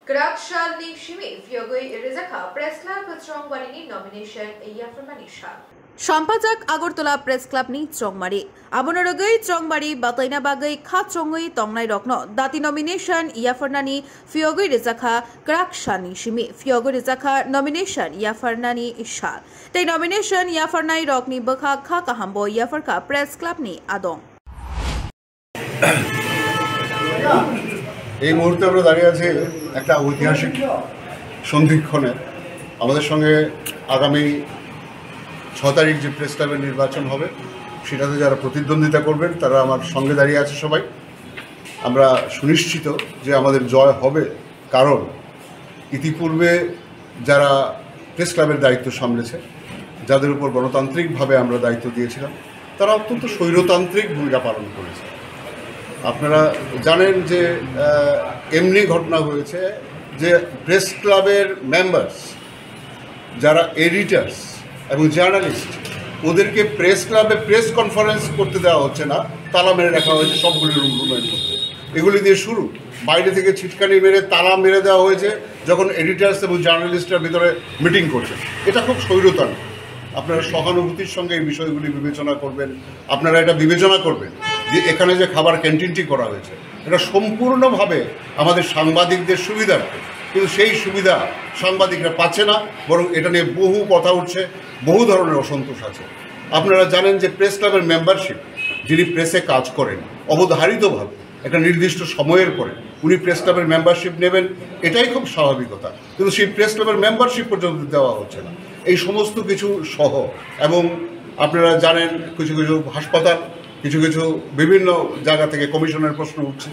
Krakshal Shimi, Fyogui Rizaka, Press Club with Strong Barini nomination, Yaframanisha. সম্পাদক Agartala press club নি চংমারি আবনরগৈ চংমারি বাতাইনা বাগৈ খা চংগৈ তংনাই রকন দাতি nomination ইয়াফারনানি ফিয়গৈ রেজাখা ক্রাকশানি Shimi ফিয়গৈ রেজাখা nomination ইয়াফারনানি Ishal তে নমিনেশন ইয়াফারনাই রকনি বখা খা কাহামবো ইয়াফারকা প্রেস ক্লাব নি আদং এই মুহূর্তে আমরা দাঁড়িয়ে আছি একটা ঐতিহাসিক সন্ধিক্ষণে আমাদের সঙ্গে আগামী 6 তারিখ যে প্রেস ক্লাবের নির্বাচন হবে সেটাতে যারা প্রতিদ্বন্দ্বিতা করবেন তারা আমার সঙ্গে দাঁড়িয়ে আছে সবাই আমরা সুনিশ্চিত যে আমাদের জয় হবে কারণ ইতিপূর্বে যারা প্রেস ক্লাবের দায়িত্ব সামলেছে যাদের উপর গণতান্ত্রিকভাবে আমরা দায়িত্ব দিয়েছিলাম তারা অত্যন্ত স্বৈরতান্ত্রিক ভূমিকা পালন করেছে আপনারা জানেন যে এমনি ঘটনা হয়েছে যে প্রেস ক্লাবের মেম্বার্স যারা এডিটার্স এবং জার্নালিস্ট ওদেরকে প্রেস ক্লাবে প্রেস কনফারেন্স করতে দেওয়া হচ্ছে না তালা মেরে রাখা হয়েছে সবগুলি রুমের মধ্যে এগুলি দিয়ে শুরু বাইরে থেকে ছিটকানি মেরে তালা মেরে দেওয়া হয়েছে যখন এডিটার্স এবং জার্নালিস্টরা ভিতরে মিটিং করছে এটা খুব স্বৈরতান্ত্রিক আপনারা সহানুভূতির সঙ্গে এই বিষয়গুলি বিবেচনা করবেন আপনারা এটা বিবেচনা করবেন যে এখানে যে খাবার ক্যান্টিনটি করা হয়েছে এটা সম্পূর্ণভাবে আমাদের সাংবাদিকদের সুবিধার্থে কিন্তু সেই সুবিধা সাংবাদিকরা পাচ্ছে না বরং এটা নিয়ে বহু কথা উঠছে বহু ধরনের অসন্তোষ আছে আপনারা জানেন যে প্রেস ক্লাবের মেম্বারশিপ যিনি প্রেসে কাজ করেন অবধারিতভাবে একটা নির্দিষ্ট সময়ের পরে উনি প্রেস ক্লাবের মেম্বারশিপ নেবেন এটাই খুব স্বাভাবিকতা কিন্তু সেই প্রেস ক্লাবের মেম্বারশিপ পর্যন্ত দেওয়া হচ্ছে না এই সমস্ত কিছু সহ এবং আপনারা জানেন কিছু কিছু হাসপাতাল কিছু কিছু বিভিন্ন জায়গা থেকে কমিশনের প্রশ্ন উঠছে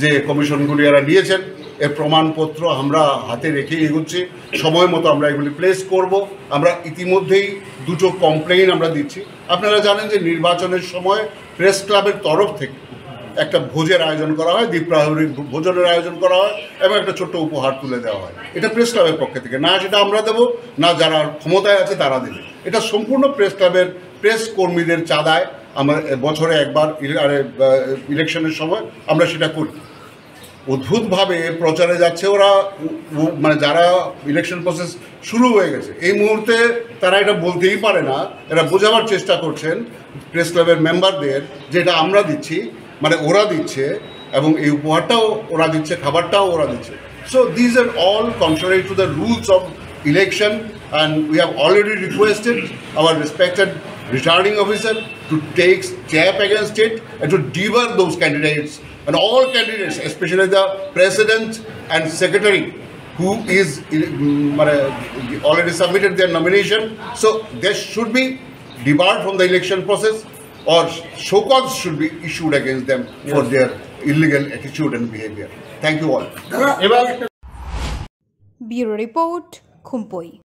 যে কমিশনগুলি এরা নিয়েছেন এর প্রমাণপত্র আমরা হাতে রেখে এগোচ্ছি সময় মতো আমরা এগুলি প্লেস করব আমরা ইতিমধ্যেই দুটো কমপ্লেইন আমরা দিচ্ছি আপনারা জানেন যে নির্বাচনের সময় প্রেস ক্লাবের তরফ থেকে একটা ভোজের আয়োজন করা হয় দ্বীপ্রাহরিক ভোজনের আয়োজন করা হয় এবং একটা ছোট্ট উপহার তুলে দেওয়া হয় এটা প্রেস ক্লাবের পক্ষ থেকে না সেটা আমরা দেবো না যারা ক্ষমতায় আছে তারা দেবে এটা সম্পূর্ণ প্রেস ক্লাবের প্রেস কর্মীদের চাঁদায় আমরা বছরে একবার ইলেকশনের সময় আমরা সেটা করি অদ্ভুতভাবে প্রচারে যাচ্ছে ওরা মানে যারা ইলেকশন প্রসেস শুরু হয়ে গেছে এই মুহূর্তে তারা এটা বলতেই পারে না এরা বোঝাবার চেষ্টা করছেন প্রেস ক্লাবের মেম্বারদের যে এটা আমরা দিচ্ছি মানে ওরা দিচ্ছে এবং এই উপহারটাও ওরা দিচ্ছে খাবারটাও ওরা দিচ্ছে so these are all contrary to the rules of election and we have already requested our respected returning officer to take step against it and to debar those candidates and all candidates, especially the president and secretary who is already submitted their nomination. So they should be debarred from the election process or show cause should be issued against them for their illegal attitude and behavior. Thank you all. Bureau Report, Khumpoi.